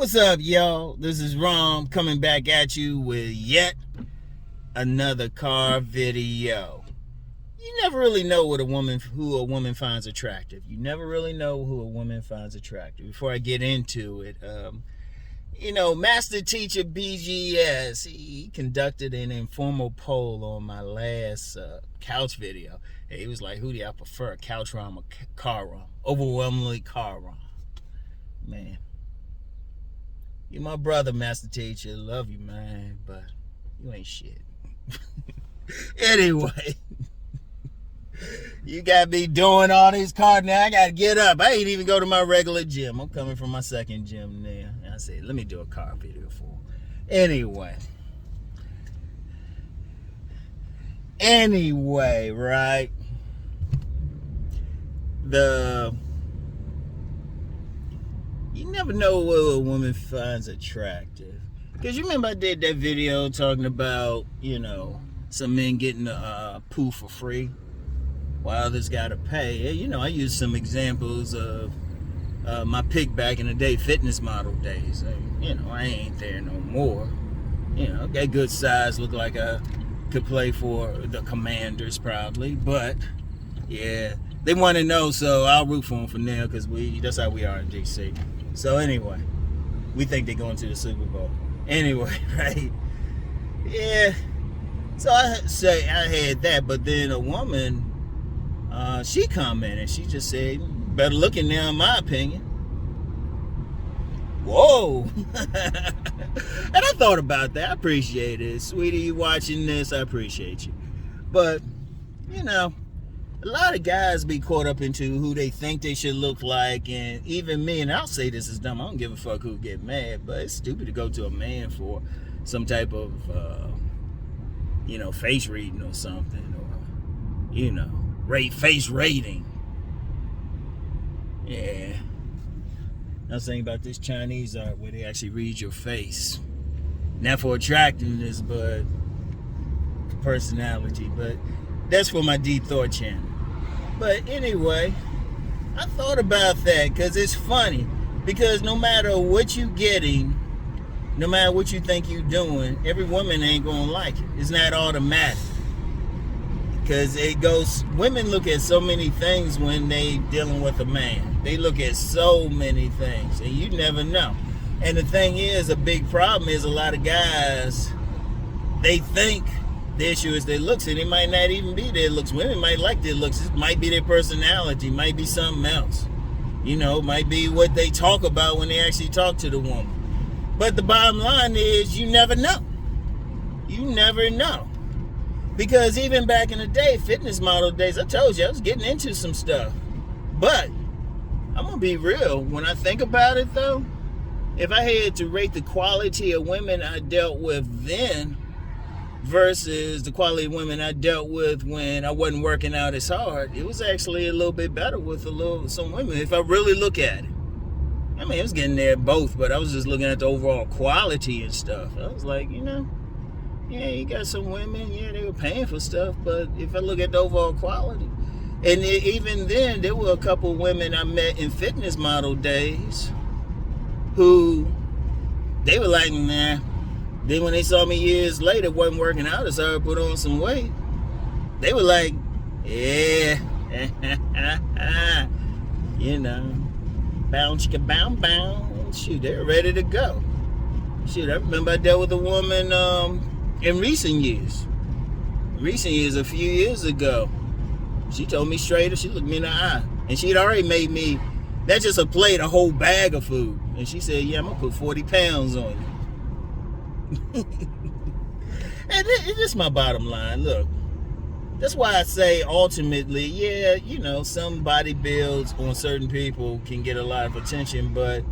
What's up, y'all? This is Rom coming back at you with yet another car video. You never really know who a woman finds attractive. You never really know who a woman finds attractive. Before I get into it, Master Teacher BGS, he conducted an informal poll on my last couch video. He was like, who do I prefer, couch rom or car rom? Overwhelmingly car rom. Man. You my brother, Master Teacher. Love you, man, but you ain't shit. Anyway, you got me doing all these cards now. I got to get up. I ain't even go to my regular gym. I'm coming from my second gym now. I said, let me do a car video for him. Anyway, right? You never know what a woman finds attractive. Because you remember I did that video talking about, some men getting a poo for free while others got to pay. I used some examples of my pick back in the day, fitness model days. I ain't there no more. Got good size, look like I could play for the Commanders probably. But, yeah, they want to know, so I'll root for them for now because that's how we are in DC. So anyway, we think they're going to the Super Bowl. Anyway, right? Yeah. So I had that, but then a woman, she commented. She just said, better looking now, in my opinion. Whoa. And I thought about that. I appreciate it. Sweetie, you watching this, I appreciate you. But, a lot of guys be caught up into who they think they should look like, and even me, and I'll say this is dumb, I don't give a fuck who get mad, but it's stupid to go to a man for some type of, face reading or something, or, face rating. Yeah. I was thinking about this Chinese art where they actually read your face. Not for attractiveness, but for personality, but that's for my Deep Thought channel. But anyway, I thought about that because it's funny. Because no matter what you getting, no matter what you think you're doing, every woman ain't going to like it. It's not automatic. Because women look at so many things when they dealing with a man. They look at so many things, and you never know. And the thing is, a big problem is a lot of guys, they think the issue is their looks, and it might not even be their looks. Women might like their looks. It might be their personality. Might be something else. Might be what they talk about when they actually talk to the woman. But the bottom line is you never know. You never know. Because even back in the day, fitness model days, I told you I was getting into some stuff. But I'm going to be real. When I think about it, though, if I had to rate the quality of women I dealt with then versus the quality of women I dealt with when I wasn't working out as hard, it was actually a little bit better with some women, if I really look at it. I mean, I was getting there both, but I was just looking at the overall quality and stuff. I was like, yeah, you got some women, yeah, they were paying for stuff, but if I look at the overall quality, and even then, there were a couple women I met in fitness model days who, they were like, nah. Then when they saw me years later, wasn't working out as hard, put on some weight, they were like, yeah, bounce, bound. Shoot, they're ready to go. Shoot, I remember I dealt with a woman in recent years, a few years ago. She told me straight up, she looked me in the eye, and she'd already made me, not just a plate, a whole bag of food. And she said, yeah, I'm going to put 40 pounds on you. And this is my bottom line. Look, that's why I say ultimately, yeah, some body builds on certain people can get a lot of attention, but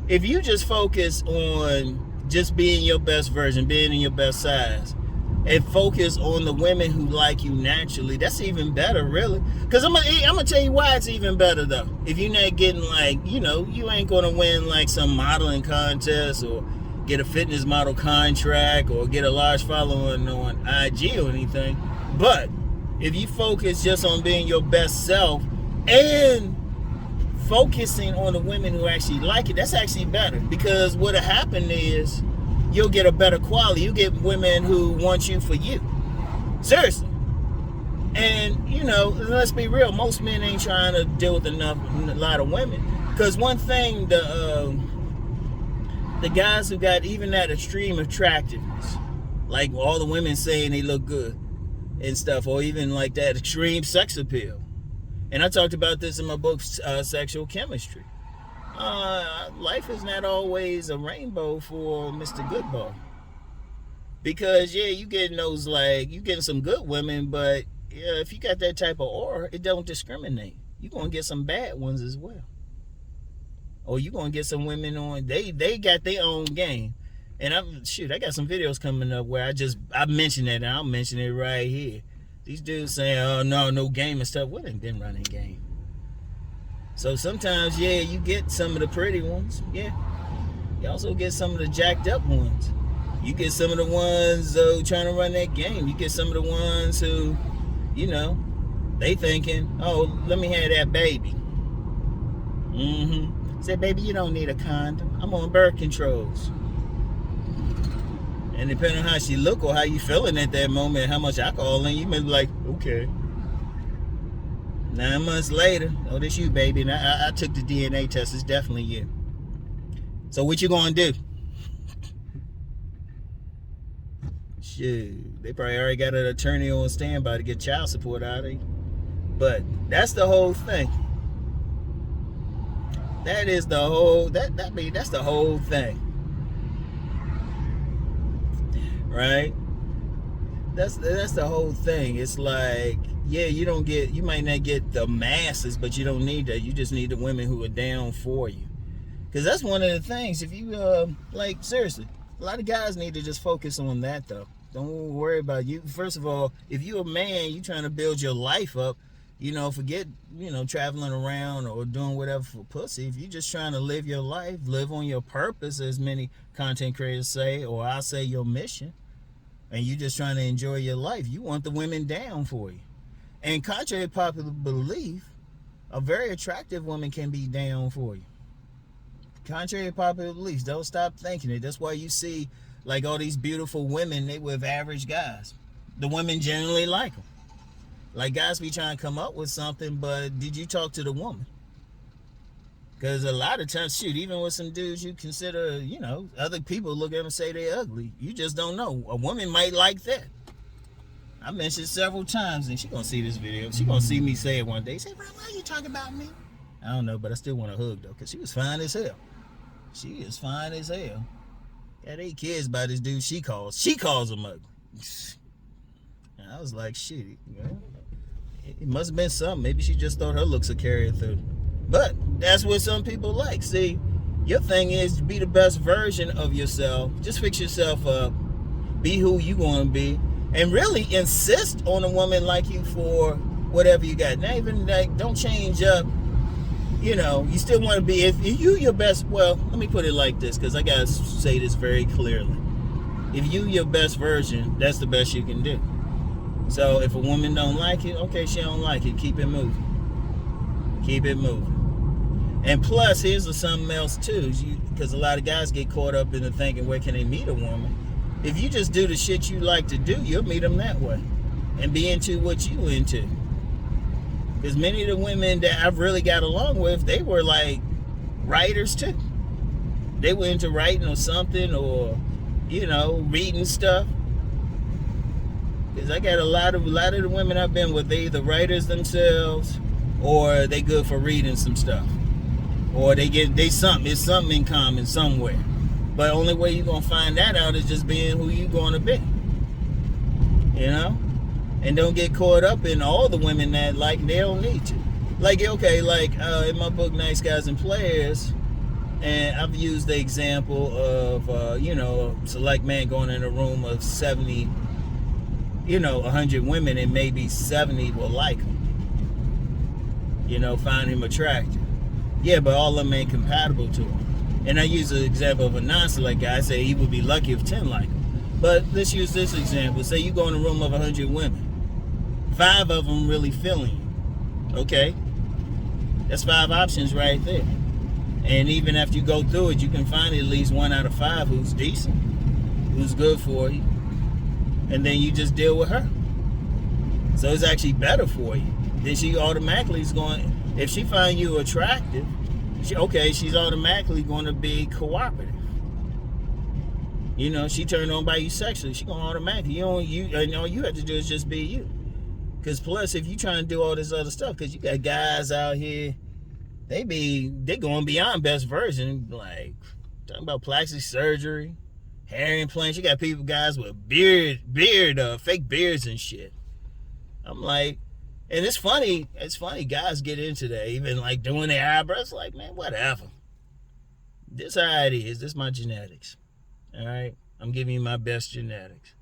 if you just focus on just being your best version, being in your best size, and focus on the women who like you naturally, that's even better, really. Because I'm gonna tell you why it's even better, though. If you're not getting you ain't gonna win like some modeling contest or get a fitness model contract or get a large following on IG or anything. But if you focus just on being your best self and focusing on the women who actually like it, that's actually better, because what'll happen is you'll get a better quality. You get women who want you for you. Seriously. And, you know, let's be real, most men ain't trying to deal with a lot of women. Because one thing, the guys who got even that extreme attractiveness, like all the women saying they look good and stuff, or even like that extreme sex appeal. And I talked about this in my book, Sexual Chemistry. Life is not always a rainbow for Mr. Goodbar. Because, yeah, you getting those, like, you getting some good women, but yeah, if you got that type of aura, it don't discriminate. You're going to get some bad ones as well. Or you're going to get some women on, they got their own game. And I got some videos coming up where I mentioned that, and I'll mention it right here. These dudes saying, oh, no game and stuff. Well, they've been running game. So sometimes, yeah, you get some of the pretty ones. Yeah. You also get some of the jacked up ones. You get some of the ones trying to run that game. You get some of the ones who, you know, they thinking, oh, let me have that baby. Say, baby, you don't need a condom. I'm on birth controls. And depending on how she look or how you feeling at that moment, how much alcohol in you, may be like, okay. 9 months later, oh, this you, baby. And I took the DNA test. It's definitely you. So what you gonna do? Shoot, they probably already got an attorney on standby to get child support out of you. But that's the whole thing. That is the whole, that's the whole thing. Right? That's the whole thing. It's like, yeah, you might not get the masses, but you don't need that. You just need the women who are down for you. Because that's one of the things. If you, like, seriously, a lot of guys need to just focus on that, though. Don't worry about you. First of all, if you're a man, you're trying to build your life up, you know, forget, you know, traveling around or doing whatever for pussy. If you're just trying to live your life, live on your purpose, as many content creators say, or I say your mission, and you're just trying to enjoy your life, you want the women down for you. And contrary to popular belief, a very attractive woman can be down for you. Contrary to popular beliefs, don't stop thinking it. That's why you see, like, all these beautiful women, they with average guys. The women generally like them. Like, guys be trying to come up with something, but did you talk to the woman? Because a lot of times, shoot, even with some dudes you consider, you know, other people look at them and say they're ugly. You just don't know. A woman might like that. I mentioned several times, and she's going to see this video. She's going to see me say it one day. Say, Ron, why are you talking about me? I don't know, but I still want a hug, though, because she was fine as hell. She is fine as hell. Got 8 kids by this dude she calls him ugly. And I was like, shit, you know, it must have been something. Maybe she just thought her looks would carry her through. But that's what some people like. See, your thing is to be the best version of yourself. Just fix yourself up. Be who you want to be. And really insist on a woman like you for whatever you got. Not even, like, don't change up. You know, you still want to be, if you your best, well, let me put it like this, because I got to say this very clearly. If you your best version, that's the best you can do. So if a woman don't like it, okay, she don't like it. Keep it moving. Keep it moving. And plus, here's something else too, because a lot of guys get caught up into thinking, where can they meet a woman? If you just do the shit you like to do, you'll meet them that way. And be into what you into. Because many of the women that I've really got along with, they were like writers too. They were into writing or something, or, you know, reading stuff. Because I got a lot of the women I've been with, they either writers themselves, or they good for reading some stuff, or it's something in common somewhere. But only way you're gonna find that out is just being who you gonna be. You know? And don't get caught up in all the women that, like, they don't need to. Like, okay, like, in my book, Nice Guys and Players, and I've used the example of, you know, a select man going in a room of 70, you know, 100 women, and maybe 70 will like him. You know, find him attractive. Yeah, but all of them ain't compatible to him. And I use the example of a non-select guy. I say he would be lucky if 10 like him. But let's use this example. Say you go in a room of 100 women. 5 of them really feeling you. Okay? That's 5 options right there. And even after you go through it, you can find at least 1 out of 5 who's decent, who's good for you. And then you just deal with her. So it's actually better for you. Then she automatically is going, if she finds you attractive, she's automatically going to be cooperative. You know, she turned on by you sexually, she going to automatically, all you have to do is just be you. Because plus, if you trying to do all this other stuff, because you got guys out here, they going beyond best version, like talking about plastic surgery, hair implants. You got guys with fake beards and shit. I'm like, and it's funny, guys get into that, even like doing their eyebrows, like, man, whatever. This how it is, this my genetics. All right? I'm giving you my best genetics.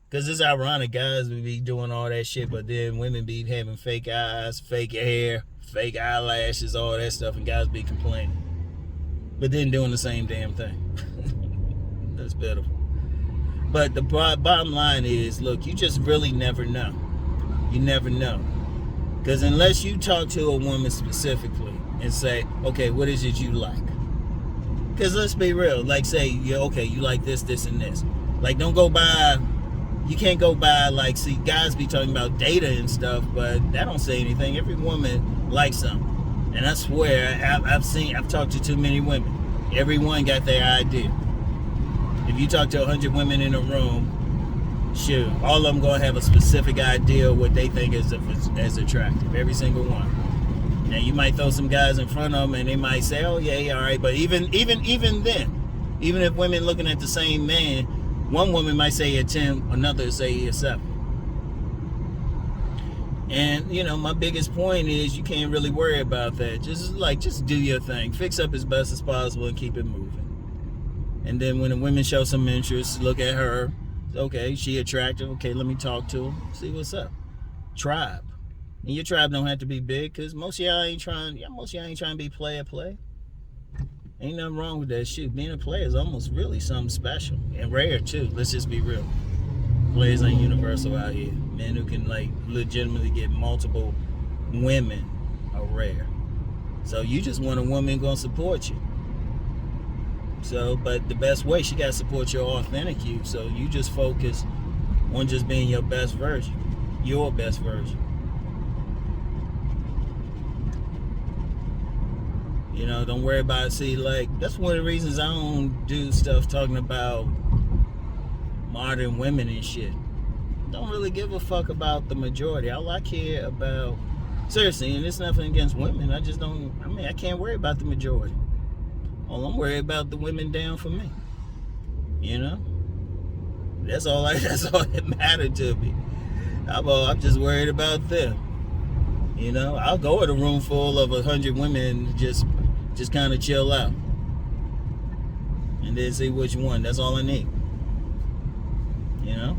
Because it's ironic, guys would be doing all that shit, but then women be having fake eyes, fake hair, fake eyelashes, all that stuff, and guys be complaining. But then doing the same damn thing. That's pitiful. But the bottom line is, look, you just really never know. You never know. Because unless you talk to a woman specifically and say, okay, what is it you like? Because let's be real. Like, say, you like this, this, and this. Like, don't go by... You can't go by, like, see, guys be talking about data and stuff, but that don't say anything. Every woman likes something. And I swear, I've talked to too many women. Everyone got their idea. If you talk to 100 women in a room, shoot, all of them going to have a specific idea of what they think is as attractive. Every single one. Now, you might throw some guys in front of them, and they might say, oh, yeah, all right. But even then, even if women looking at the same man, one woman might say a 10, another say a 7. And, you know, my biggest point is you can't really worry about that. Just do your thing. Fix up as best as possible and keep it moving. And then when the women show some interest, look at her. Okay, she attractive. Okay, let me talk to her. See what's up. Tribe. And your tribe don't have to be big, because most of y'all ain't trying to be player. Ain't nothing wrong with that shit. Being a player is almost really something special. And rare, too. Let's just be real. Players ain't universal out here. Men who can, like, legitimately get multiple women are rare. So you just want a woman gonna support you. So, but the best way, she gotta support your authentic you. So you just focus on just being your best version. Your best version. You know, don't worry about it. See, like, that's one of the reasons I don't do stuff talking about modern women and shit. Don't really give a fuck about the majority. All I care about, seriously, and it's nothing against women. I can't worry about the majority. All I'm worried about the women down for me. You know? That's all that mattered to me. I'm just worried about them. You know, I'll go in a room full of 100 women and just kind of chill out. And then see which one. That's all I need. You know?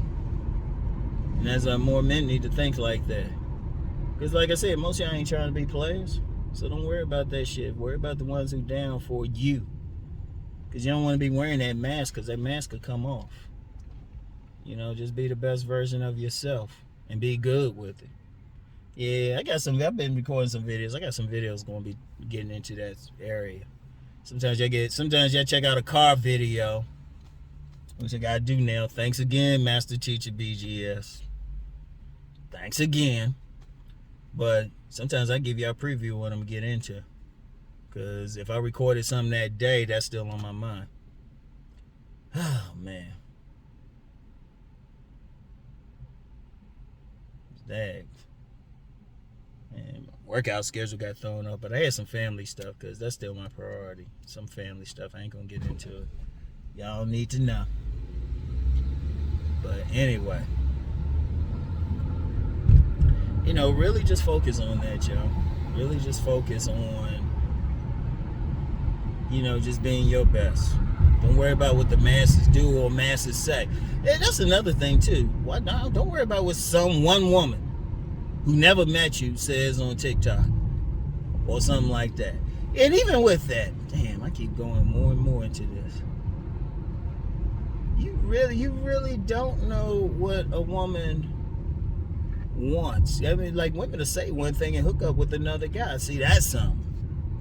And that's why more men need to think like that. Because like I said, most of y'all ain't trying to be players. So don't worry about that shit. Worry about the ones who down for you. Because you don't want to be wearing that mask, because that mask could come off. You know, just be the best version of yourself. And be good with it. Yeah, I've been recording some videos. I got some videos going to be getting into that area. Sometimes y'all check out a car video, which I got to do now. Thanks again, Master Teacher BGS. Thanks again. But sometimes I give you a preview of what I'm going to get into. Because if I recorded something that day, that's still on my mind. Oh, man. That. And my workout schedule got thrown up, but I had some family stuff, because that's still my priority. Some family stuff. I ain't going to get into it. Y'all need to know. But anyway. You know, really just focus on that, y'all. Really just focus on, you know, just being your best. Don't worry about what the masses do or masses say. Yeah, that's another thing, too. Don't worry about what one woman who never met you says on TikTok or something like that. And even with that, damn, I keep going more and more into this. You really don't know what a woman once. I mean, like, women will say one thing and hook up with another guy. See, that's something.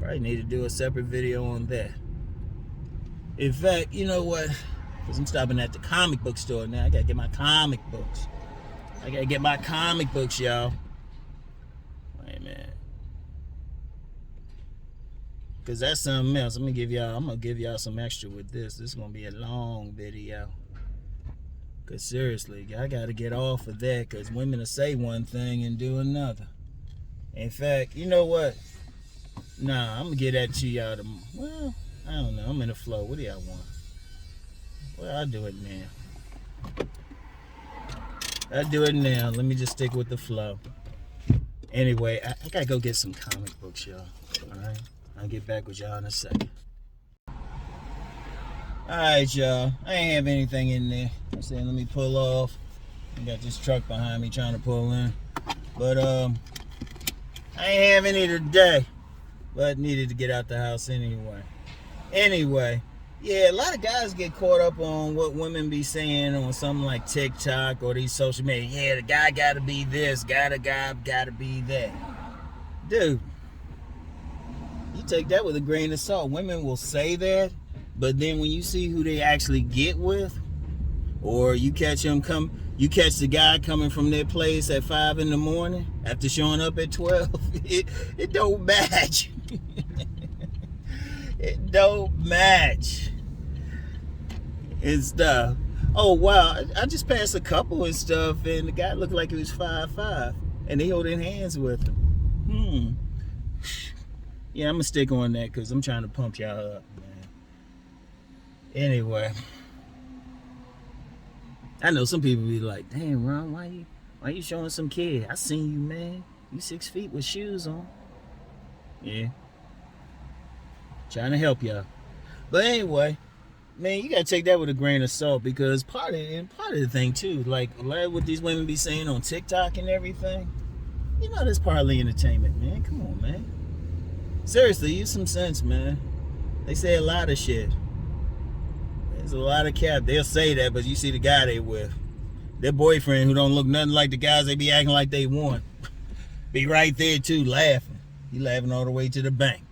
Probably need to do a separate video on that. In fact, you know what? Because I'm stopping at the comic book store now. I gotta get my comic books. Y'all. Wait a minute. Because that's something else. I'm gonna give y'all some extra with this. This is gonna be a long video. Because seriously, I gotta get off of that, because women will say one thing and do another. In fact, you know what? Nah, I'm gonna get that to y'all tomorrow. Well, I don't know. I'm in the flow. What do y'all want? Well, I'll do it now. Let me just stick with the flow. Anyway, I gotta go get some comic books, y'all. Alright? I'll get back with y'all in a second. Alright, y'all. I ain't have anything in there. I said, let me pull off. I got this truck behind me trying to pull in. But, I ain't have any today. But needed to get out the house anyway. Yeah, a lot of guys get caught up on what women be saying on something like TikTok or these social media. Yeah, the guy gotta be this, gotta be that. Dude, you take that with a grain of salt. Women will say that, but then when you see who they actually get with, or you catch the guy coming from their place at 5 in the morning after showing up at 12, it don't match. It don't match and stuff. Oh wow, I just passed a couple and stuff, and the guy looked like he was 5'5", and they holding hands with him. Yeah, I'm gonna stick on that because I'm trying to pump y'all up, man. Anyway, I know some people be like, "Damn, Ron, why you showing some kid? I seen you, man. You 6 feet with shoes on." Yeah. Trying to help y'all. But anyway, man, you gotta take that with a grain of salt, because part of the thing too, like a lot of what these women be saying on TikTok and everything, you know, that's partly entertainment, man. Come on, man. Seriously, use some sense, man. They say a lot of shit. There's a lot of cap. They'll say that, but you see the guy they with, their boyfriend, who don't look nothing like the guys they be acting like they want, be right there too, laughing. He laughing all the way to the bank.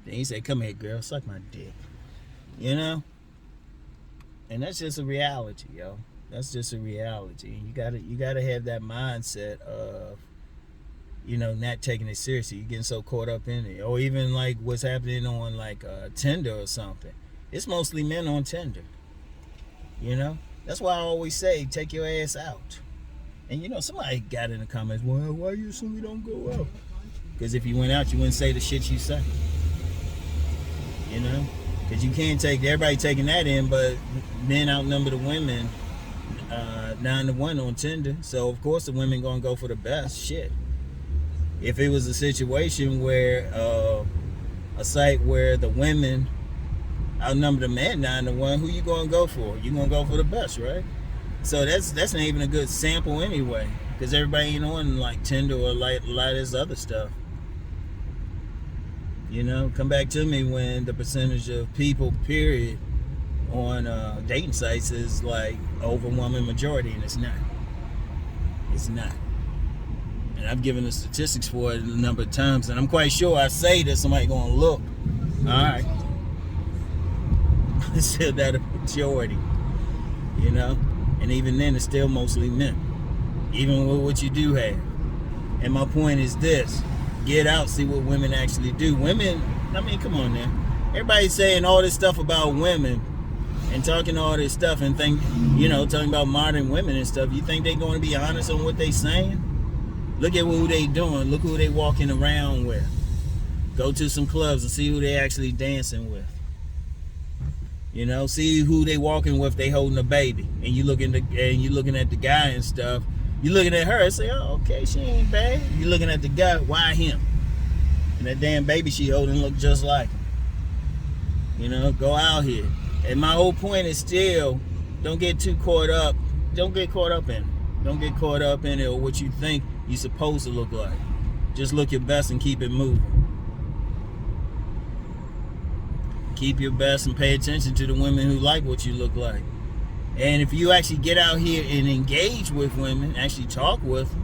Then he said, "Come here, girl, suck my dick." You know? And that's just a reality, yo. That's just a reality. You gotta have that mindset of, you know, not taking it seriously. You're getting so caught up in it. Or even like what's happening on like Tinder or something. It's mostly men on Tinder. You know? That's why I always say, take your ass out. And you know, somebody got in the comments, "Well, why you assume we don't go out?" Because if you went out, you wouldn't say the shit you say. You know? Because you can't take everybody taking that in, but men outnumber the women 9-1 on Tinder. So of course the women gonna go for the best shit. If it was a situation where a site where the women outnumber the men 9-1, who you gonna go for? You gonna go for the best, right? So that's not even a good sample anyway, because everybody ain't on like Tinder or like a lot of this other stuff. You know, come back to me when the percentage of people, period, on dating sites is like overwhelming majority, and it's not. It's not. And I've given the statistics for it a number of times, and I'm quite sure I say that somebody gonna look. All right. It's still that a majority, you know? And even then, it's still mostly men, even with what you do have. And my point is this: get out, see what women actually do. Women, I mean, come on now. Everybody's saying all this stuff about women and talking all this stuff and talking about modern women and stuff. You think they're going to be honest on what they saying? Look at who they doing. Look who they walking around with. Go to some clubs and see who they actually dancing with. You know, see who they walking with. They holding a baby, and you looking at the guy and stuff. You looking at her and say, "Oh, okay, she ain't bad." You looking at the guy, why him? And that damn baby she holding look just like him. You know, go out here. And my whole point is still, don't get too caught up. Don't get caught up in it. Don't get caught up in it or what you think you're supposed to look like. Just look your best and keep it moving. Keep your best and pay attention to the women who like what you look like. And if you actually get out here and engage with women, actually talk with them,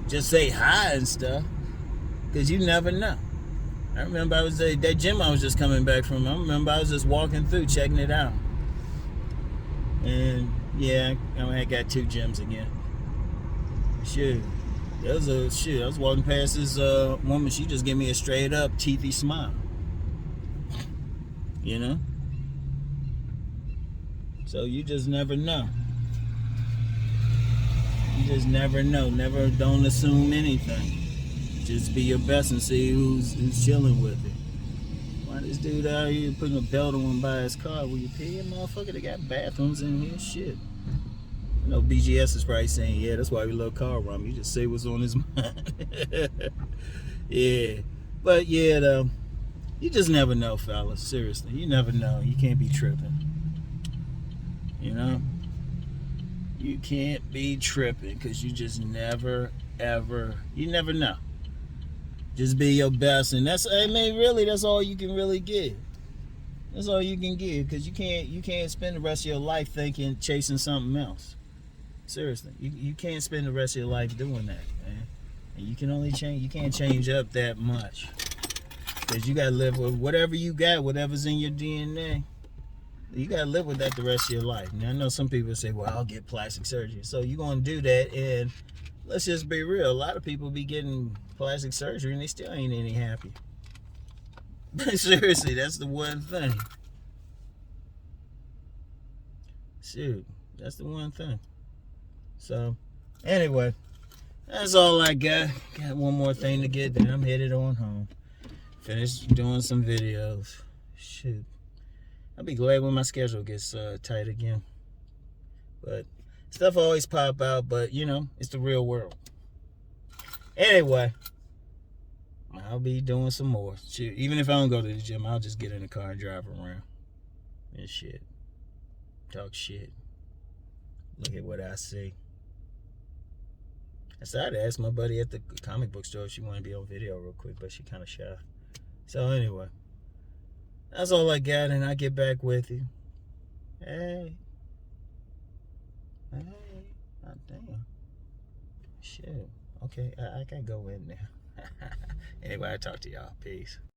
just say hi and stuff, because you never know. I remember I was at that gym I was just coming back from. I remember I was just walking through, checking it out. And yeah, I got 2 gyms again. Shit. I was walking past this woman, she just gave me a straight up teethy smile. You know? So you just never know. You just never know. Don't assume anything. Just be your best and see who's chilling with it. Why this dude out here putting a belt on by his car? Will you pee, motherfucker? They got bathrooms in here, shit. You know, BGS is probably saying, yeah, that's why we love car rum. You just say what's on his mind. Yeah. But yeah, though, you just never know, fellas. Seriously, you never know. You can't be tripping. You know? You can't be tripping because you just never, ever, you never know. Just be your best, and that's all you can really give. That's all you can give, because you can't spend the rest of your life chasing something else. Seriously, you can't spend the rest of your life doing that, man. And you can't change up that much, because you gotta live with whatever you got, whatever's in your DNA. You gotta live with that the rest of your life. Now I know some people say, well, I'll get plastic surgery, so you're gonna do that, and let's just be real. A lot of people be getting plastic surgery and they still ain't any happy. But seriously, that's the one thing. Shoot, that's the one thing. So, anyway, that's all I got. Got one more thing to get, then I'm headed on home. Finish doing some videos. Shoot. I'll be glad when my schedule gets tight again. But stuff always pop out, but you know, it's the real world. Anyway, I'll be doing some more. Shit, even if I don't go to the gym, I'll just get in the car and drive around. And shit. Talk shit. Look at what I see. I started to ask my buddy at the comic book store if she wanted to be on video real quick, but she kind of shy. So anyway, that's all I got, and I get back with you. Hey. Oh, damn. Shit. Okay, I can go in now. Anyway, I talk to y'all. Peace.